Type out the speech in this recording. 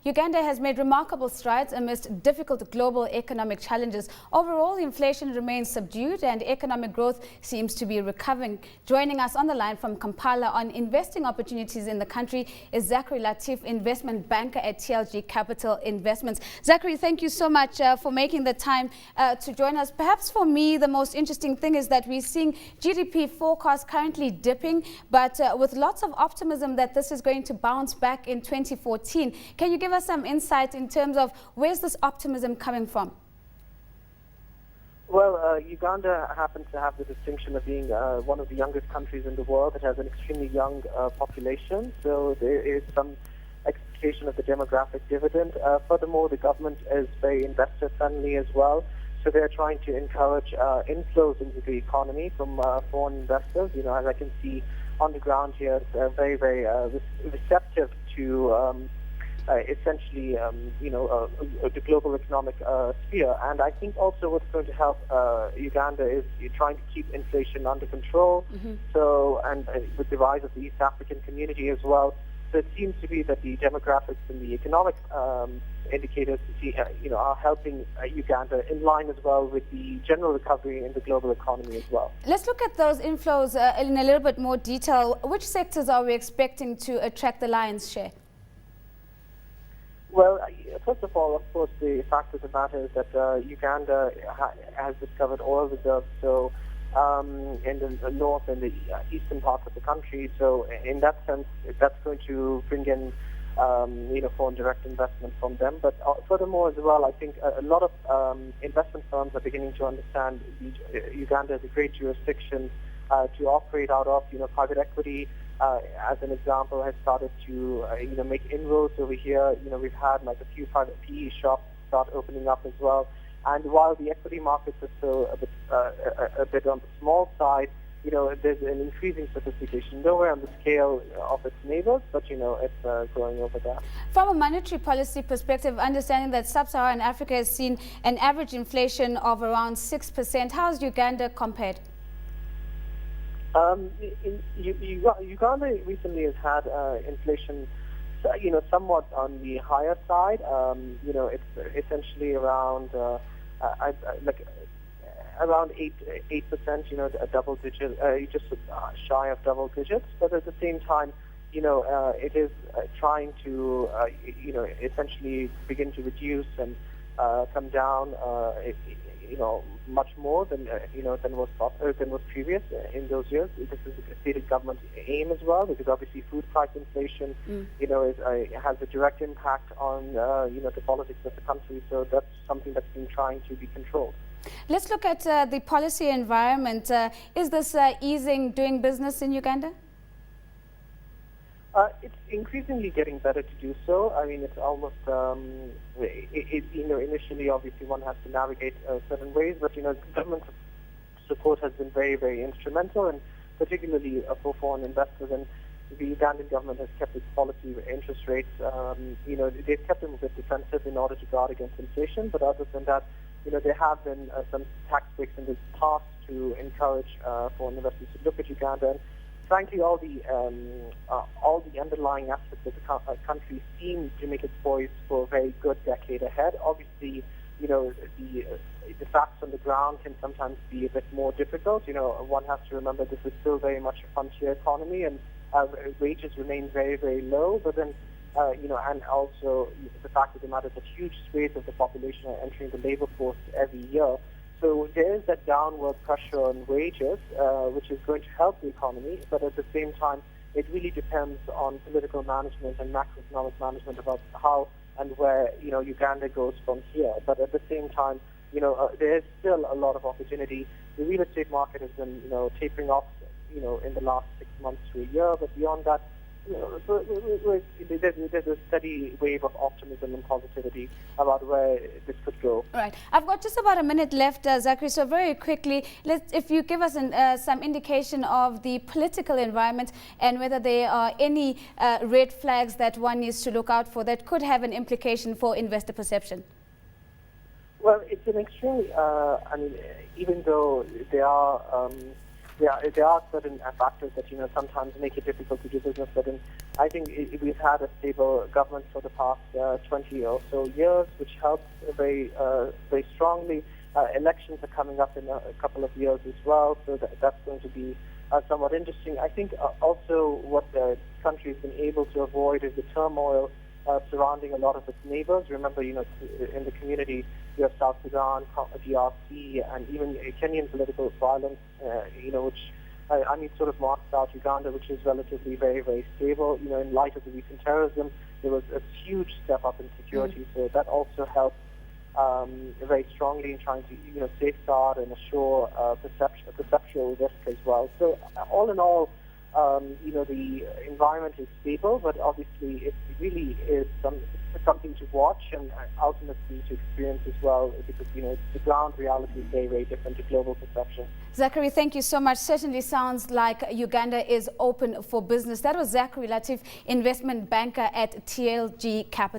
Uganda has made remarkable strides amidst difficult global economic challenges. Overall, inflation remains subdued and economic growth seems to be recovering. Joining us on the line from Kampala on investing opportunities in the country is Zachary Latif, investment banker at TLG Capital Investments. Zachary, thank you so much for making the time to join us. Perhaps for me, the most interesting thing is that we're seeing GDP forecasts currently dipping, but with lots of optimism that this is going to bounce back in 2014. Can you give us some insight in terms of where's this optimism coming from? Well, Uganda happens to have the distinction of being one of the youngest countries in the world. It has an extremely young population, so there is some expectation of the demographic dividend. Furthermore, the government is very investor-friendly as well, so they're trying to encourage inflows into the economy from foreign investors. You know, as I can see on the ground here, it's very, very receptive to essentially, the global economic sphere. And I think also what's going to help Uganda is trying to keep inflation under control. So, and with the rise of the East African community as well. So it seems to be that the demographics and the economic indicators, are helping Uganda in line as well with the general recovery in the global economy as well. Let's look at those inflows in a little bit more detail. Which sectors are we expecting to attract the lion's share? Well, first of all, of course, the fact of the matter is that Uganda has discovered oil reserves, so in the north and the eastern parts of the country. So in that sense, that's going to bring in, foreign direct investment from them. But furthermore as well, I think a lot of investment firms are beginning to understand Uganda as a great jurisdiction to operate out of. Private equity, as an example, has started to, make inroads over here. We've had like a few private PE shops start opening up as well. And while the equity markets are still a bit on the small side, there's an increasing sophistication, nowhere on the scale of its neighbors, but, it's growing over there. From a monetary policy perspective, understanding that sub-Saharan Africa has seen an average inflation of around 6%, how has Uganda compared? Uganda recently has had inflation, somewhat on the higher side. It's essentially around around 8%. A double digit, just shy of double digits. But at the same time, it is trying to, essentially begin to reduce and come down. Much more than was previous in those years. This is a stated government aim as well, because obviously food price inflation, has a direct impact on the politics of the country. So that's something that's been trying to be controlled. Let's look at the policy environment. Is this easing doing business in Uganda? It's increasingly getting better to do so. I mean, it's almost, initially, obviously, one has to navigate certain ways, but, government support has been very, very instrumental, and particularly for foreign investors. And the Ugandan government has kept its policy interest rates, they've kept them a bit defensive in order to guard against inflation, but other than that, there have been some tax breaks in the past to encourage foreign investors to look at Uganda. And frankly, all the underlying aspects of the country seem to make it poised for a very good decade ahead. Obviously, the facts on the ground can sometimes be a bit more difficult. One has to remember this is still very much a frontier economy, and wages remain very, very low. But then, and also the fact of the matter is that huge swathes of the population are entering the labor force every year. So there is that downward pressure on wages, which is going to help the economy, but at the same time, it really depends on political management and macroeconomic management about how and where, Uganda goes from here. But at the same time, there is still a lot of opportunity. The real estate market has been, tapering off, in the last 6 months to a year, but beyond that, there's a steady wave of optimism and positivity about where this could go. Right. I've got just about a minute left, Zachary, so very quickly, if you give us some indication of the political environment and whether there are any red flags that one needs to look out for that could have an implication for investor perception. Well, it's an extremely, even though there are Yeah, there are certain factors that sometimes make it difficult to do business. But I think we've had a stable government for the past 20 or so years, which helps very strongly. Elections are coming up in a couple of years as well, so that's going to be somewhat interesting. I think also what the country has been able to avoid is the turmoil surrounding a lot of its neighbors. Remember, in the community, you have South Sudan, DRC, and even Kenyan political violence, which sort of marks out Uganda, which is relatively very stable. In light of the recent terrorism, there was a huge step up in security, so that also helped very strongly in trying to safeguard and assure perceptual risk as well. So all in all, the environment is stable, but obviously it really is something to watch and ultimately to experience as well, because the ground reality is very different to global perception. Zachary, thank you so much. Certainly sounds like Uganda is open for business. That was Zachary Latif, investment banker at TLG Capital.